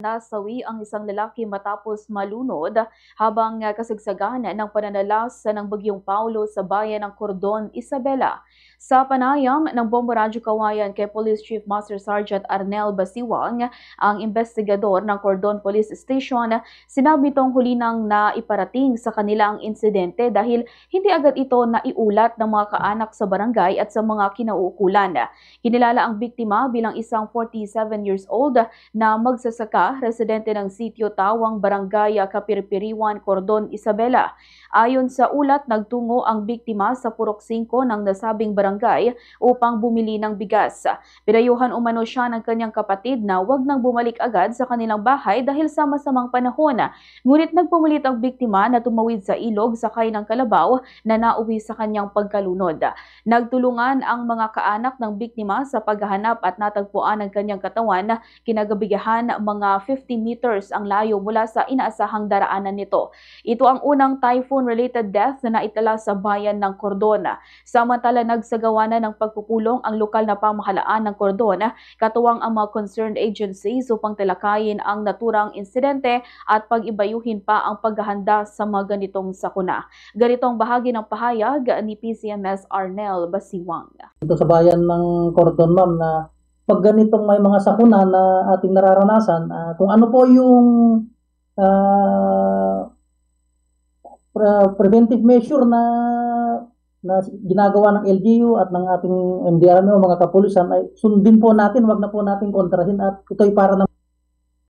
Nasawi ang isang lalaki matapos malunod habang kasagsagan ng pananalas ng Bagyong Paulo sa bayan ng Cordon, Isabela. Sa panayam ng Bombo Radyo Kawayan kay Police Chief Master Sergeant Arnel Basiwang, ang investigador ng Cordon Police Station, sinabi itong huli nang naiparating sa kanila ang insidente dahil hindi agad ito naiulat ng mga kaanak sa barangay at sa mga kinauukulan. Kinilala ang biktima bilang isang 47 years old na magsasaka, residente ng Sitio Tawang, Barangay Kapirpiriwan, Cordon, Isabela. Ayon sa ulat, nagtungo ang biktima sa Purok 5 ng nasabing barangay upang bumili ng bigas. Pinayuhan umano siya ng kanyang kapatid na huwag nang bumalik agad sa kanilang bahay dahil sama-samang panahon. Ngunit nagpumulit ang biktima na tumawid sa ilog sakay ng kalabaw na nauwi sa kanyang pagkalunod. Nagtulungan ang mga kaanak ng biktima sa paghahanap at natagpuan ang kanyang katawan kinagabigahan mga 50 meters ang layo mula sa inaasahang daraanan nito. Ito ang unang typhoon-related death na naitala sa bayan ng Cordon. Samantala nagsagawa na ng pagpupulong ang lokal na pamahalaan ng Cordon, katuwang ang mga concerned agencies upang talakayin ang naturang insidente at pag-ibayuhin pa ang paghahanda sa mga ganitong sakuna. Ganitong bahagi ng pahayag ni PCMS Arnel Basiwang. Ito sa bayan ng Cordon, ma'am, na pag ganitong may mga sakuna na ating nararanasan, kung ano po yung preventive measure na ginagawa ng LGU at ng ating MDRMO, mga kapulisan, ay sundin po natin, wag na po natin kontrahin, at ito'y para na